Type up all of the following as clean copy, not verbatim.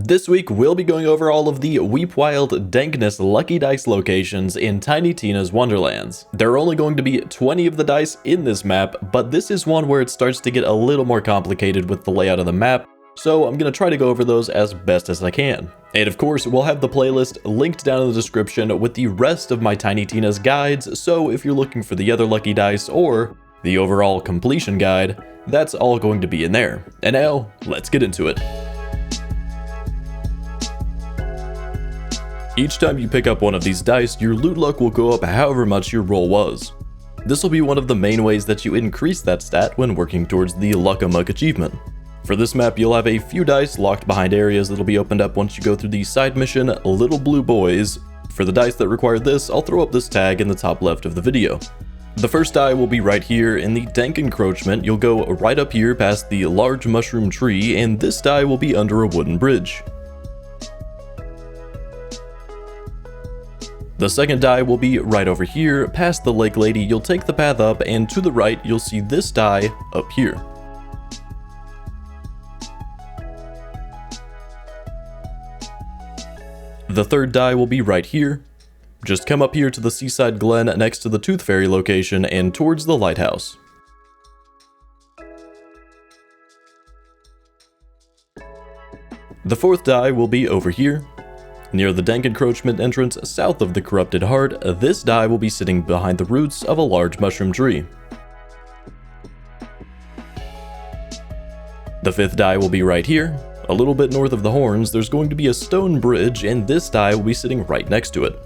This week, we'll be going over all of the Weepwild Dankness lucky dice locations in Tiny Tina's Wonderlands. There are only going to be 20 of the dice in this map, but this is one where it starts to get a little more complicated with the layout of the map, so I'm going to try to go over those as best as I can. And of course, we'll have the playlist linked down in the description with the rest of my Tiny Tina's guides, so if you're looking for the other lucky dice or the overall completion guide, that's all going to be in there. And now, let's get into it. Each time you pick up one of these dice, your loot luck will go up however much your roll was. This will be one of the main ways that you increase that stat when working towards the Luck Amok achievement. For this map, you'll have a few dice locked behind areas that'll be opened up once you go through the side mission, Little Blue Boys. For the dice that require this, I'll throw up this tag in the top left of the video. The first die will be right here in the Dank Encroachment. You'll go right up here past the large mushroom tree, and this die will be under a wooden bridge. The second die will be right over here, past the lake lady. You'll take the path up, and to the right, you'll see this die up here. The third die will be right here. Just come up here to the Seaside Glen next to the Tooth Fairy location and towards the lighthouse. The fourth die will be over here. Near the Dank Encroachment entrance south of the Corrupted Heart, this die will be sitting behind the roots of a large mushroom tree. The fifth die will be right here. A little bit north of the horns, there's going to be a stone bridge, and this die will be sitting right next to it.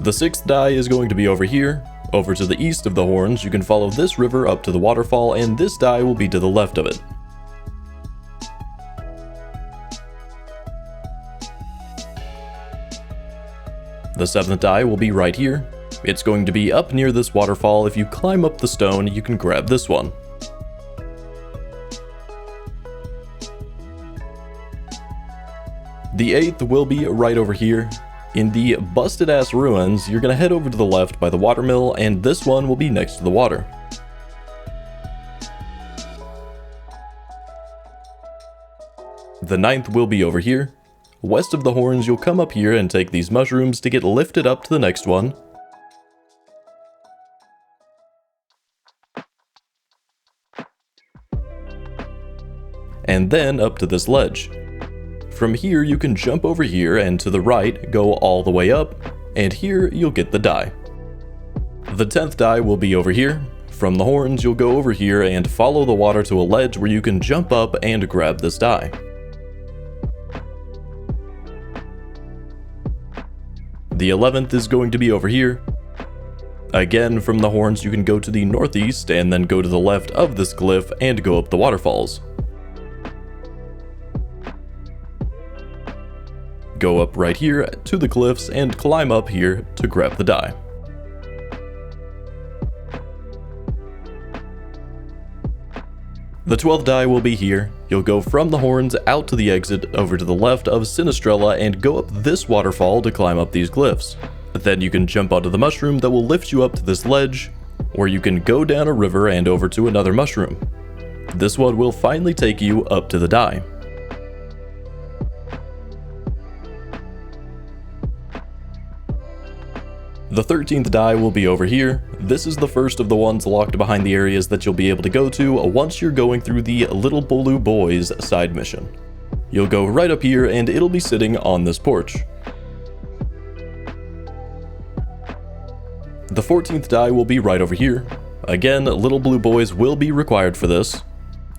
The sixth die is going to be over here. Over to the east of the horns, you can follow this river up to the waterfall, and this die will be to the left of it. The seventh die will be right here. It's going to be up near this waterfall. If you climb up the stone, you can grab this one. The eighth will be right over here. In the busted ass ruins, you're gonna head over to the left by the watermill, and this one will be next to the water. The ninth will be over here. West of the horns, you'll come up here and take these mushrooms to get lifted up to the next one. And then up to this ledge. From here, you can jump over here and to the right, go all the way up, and here you'll get the die. The 10th die will be over here. From the horns, you'll go over here and follow the water to a ledge where you can jump up and grab this die. The 11th is going to be over here. Again, from the horns, you can go to the northeast and then go to the left of this glyph and go up the waterfalls. Go up right here to the cliffs and climb up here to grab the die. The 12th die will be here. You'll go from the horns out to the exit over to the left of Sinistrella and go up this waterfall to climb up these glyphs. Then you can jump onto the mushroom that will lift you up to this ledge, or you can go down a river and over to another mushroom. This one will finally take you up to the die. The 13th die will be over here. This is the first of the ones locked behind the areas that you'll be able to go to once you're going through the Little Blue Boys side mission. You'll go right up here and it'll be sitting on this porch. The 14th die will be right over here. Again, Little Blue Boys will be required for this.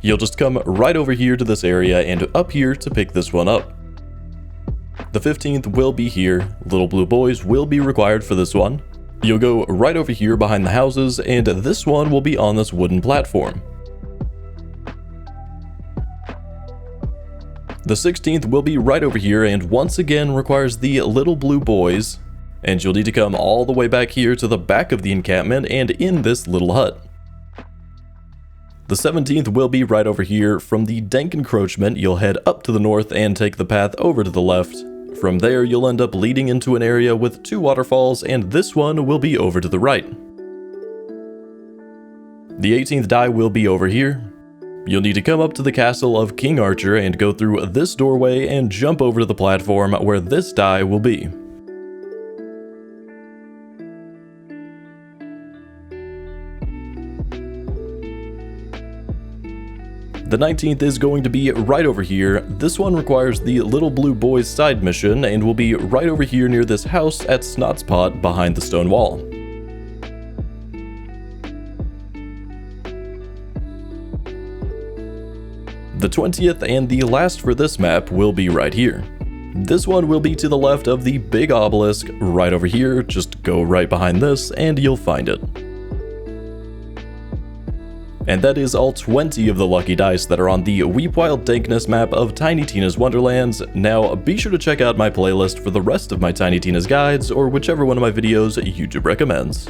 You'll just come right over here to this area and up here to pick this one up. The 15th will be here. Little Blue Boys will be required for this one. You'll go right over here behind the houses, and this one will be on this wooden platform. The 16th will be right over here and once again requires the Little Blue Boys, and you'll need to come all the way back here to the back of the encampment and in this little hut. The 17th will be right over here. From the Dank Encroachment, you'll head up to the north and take the path over to the left. From there, you'll end up leading into an area with 2 waterfalls, and this one will be over to the right. The 18th die will be over here. You'll need to come up to the castle of King Archer and go through this doorway and jump over to the platform where this die will be. The 19th is going to be right over here. This one requires the Little Blue Boy's side mission and will be right over here near this house at Snotspot behind the stone wall. The 20th and the last for this map will be right here. This one will be to the left of the big obelisk right over here. Just go right behind this and you'll find it. And that is all 20 of the lucky dice that are on the Weepwild Dankness map of Tiny Tina's Wonderlands. Now, be sure to check out my playlist for the rest of my Tiny Tina's guides, or whichever one of my videos YouTube recommends.